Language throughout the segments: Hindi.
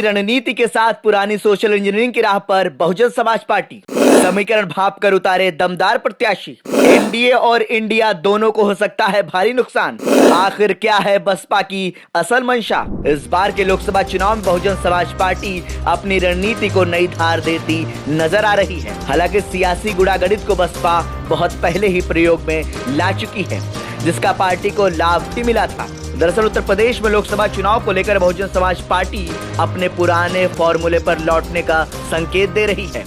नई रणनीति के साथ पुरानी सोशल इंजीनियरिंग की राह पर बहुजन समाज पार्टी समीकरण भाप कर उतारे दमदार प्रत्याशी। एनडीए और इंडिया दोनों को हो सकता है भारी नुकसान। आखिर क्या है बसपा की असल मंशा? इस बार के लोकसभा चुनाव में बहुजन समाज पार्टी अपनी रणनीति को नई धार देती नजर आ रही है। हालांकि सियासी गुड़ागड़ित को बसपा बहुत पहले ही प्रयोग में ला चुकी है, जिसका पार्टी को लाभ भी मिला था। दरअसल उत्तर प्रदेश में लोकसभा चुनाव को लेकर बहुजन समाज पार्टी अपने पुराने फॉर्मूले पर लौटने का संकेत दे रही है।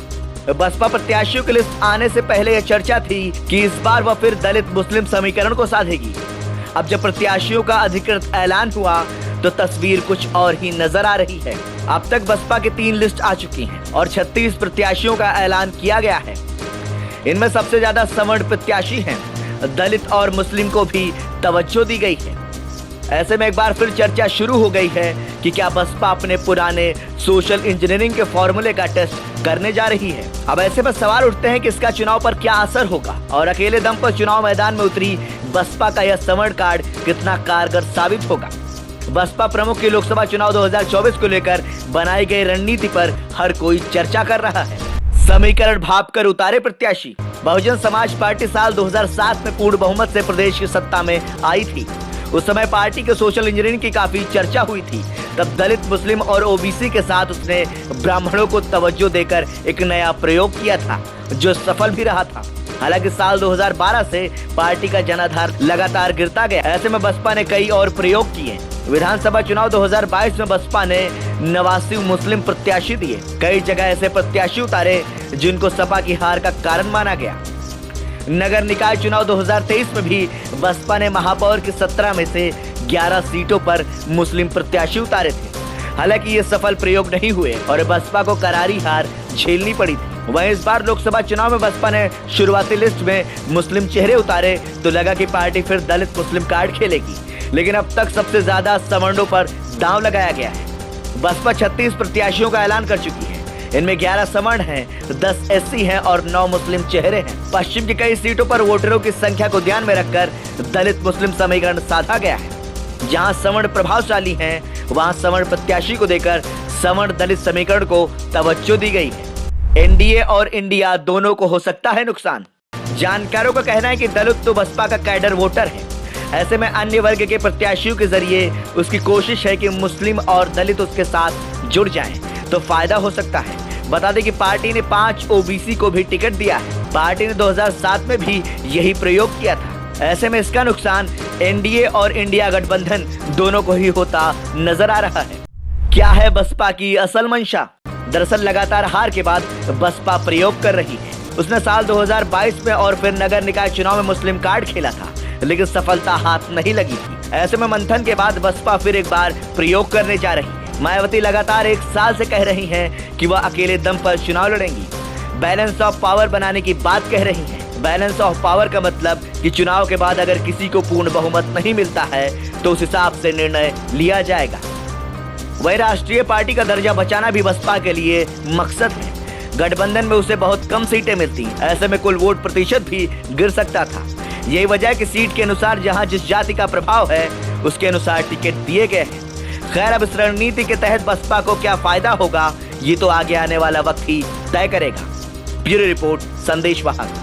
बसपा प्रत्याशियों की लिस्ट आने से पहले यह चर्चा थी कि इस बार वह फिर दलित मुस्लिम समीकरण को साधेगी। अब जब प्रत्याशियों का अधिकृत ऐलान हुआ तो तस्वीर कुछ और ही नजर आ रही है। अब तक बसपा की 3 लिस्ट आ चुकी हैं और 36 प्रत्याशियों का ऐलान किया गया है। इनमें सबसे ज्यादा सवर्ण प्रत्याशी हैं। दलित और मुस्लिम को भी तवज्जो दी गई है। ऐसे में एक बार फिर चर्चा शुरू हो गई है कि क्या बसपा अपने पुराने सोशल इंजीनियरिंग के फॉर्मूले का टेस्ट करने जा रही है। अब ऐसे में सवाल उठते हैं कि इसका चुनाव पर क्या असर होगा और अकेले दम पर चुनाव मैदान में उतरी बसपा का यह सवर्ण कार्ड कितना कारगर साबित होगा। बसपा प्रमुख की लोकसभा चुनाव 2024 को लेकर बनाई गई रणनीति पर हर कोई चर्चा कर रहा है। समीकरण भाप कर उतारे प्रत्याशी। बहुजन समाज पार्टी साल 2007 में पूर्ण बहुमत से प्रदेश की सत्ता में आई थी। उस समय पार्टी के सोशल इंजीनियरिंग की काफी चर्चा हुई थी। तब दलित मुस्लिम और ओबीसी के साथ उसने ब्राह्मणों को तवज्जो देकर एक नया प्रयोग किया था, जो सफल भी रहा था। हालांकि साल 2012 से पार्टी का जनाधार लगातार गिरता गया। ऐसे में बसपा ने कई और प्रयोग किए। विधानसभा चुनाव 2022 में बसपा ने 89 मुस्लिम प्रत्याशी दिए। कई जगह ऐसे प्रत्याशी उतारे जिनको सपा की हार का कारण माना गया। नगर निकाय चुनाव 2023 में भी बसपा ने महापौर की 17 में से 11 सीटों पर मुस्लिम प्रत्याशी उतारे थे। हालांकि ये सफल प्रयोग नहीं हुए और बसपा को करारी हार झेलनी पड़ी थी। वहीं इस बार लोकसभा चुनाव में बसपा ने शुरुआती लिस्ट में मुस्लिम चेहरे उतारे तो लगा कि पार्टी फिर दलित मुस्लिम कार्ड खेलेगी, लेकिन अब तक सबसे ज्यादा सवर्णों पर दांव लगाया गया है। बसपा 36 प्रत्याशियों का ऐलान कर चुकी है। इनमें 11 सवर्ण हैं, 10 एससी हैं और 9 मुस्लिम चेहरे हैं। पश्चिम की कई सीटों पर वोटरों की संख्या को ध्यान में रखकर दलित मुस्लिम समीकरण साधा गया है। जहां सवर्ण प्रभावशाली हैं, वहां सवर्ण प्रत्याशी को देकर सवर्ण दलित समीकरण को तवज्जो दी गई है। एनडीए और इंडिया दोनों को हो सकता है नुकसान। जानकारों का कहना है कि दलित तो बसपा का कैडर वोटर है। ऐसे में अन्य वर्ग के प्रत्याशियों के जरिए उसकी कोशिश है कि मुस्लिम और दलित उसके साथ जुड़ जाएं, तो फायदा हो सकता है। बता दें कि पार्टी ने 5 ओबीसी को भी टिकट दिया है। पार्टी ने 2007 में भी यही प्रयोग किया था। ऐसे में इसका नुकसान एनडीए और इंडिया गठबंधन दोनों को ही होता नजर आ रहा है। क्या है बसपा की असल मंशा? दरअसल लगातार हार के बाद बसपा प्रयोग कर रही है। उसने साल 2022 में और फिर नगर निकाय चुनाव में मुस्लिम कार्ड खेला था, लेकिन सफलता हाथ नहीं लगी थी। ऐसे में मंथन के बाद बसपा फिर एक बार प्रयोग करने जा रही है। मायावती लगातार 1 साल से कह रही हैं कि वह अकेले दम पर चुनाव लड़ेंगी। बैलेंस ऑफ पावर बनाने की बात कह रही हैं। बैलेंस ऑफ पावर का मतलब कि चुनाव के बाद अगर किसी को पूर्ण बहुमत नहीं मिलता है तो उस हिसाब से निर्णय लिया जाएगा। वही राष्ट्रीय पार्टी का दर्जा बचाना भी बसपा के लिए मकसद है। गठबंधन में उसे बहुत कम सीटें मिलती, ऐसे में कुल वोट प्रतिशत भी गिर सकता था। यही वजह है कि सीट के अनुसार जहां जिस जाति का प्रभाव है उसके अनुसार टिकट दिए गए हैं। खैर, अब इस रणनीति के तहत बसपा को क्या फायदा होगा, ये तो आगे आने वाला वक्त ही तय करेगा। ब्यूरो रिपोर्ट, संदेश वाहक।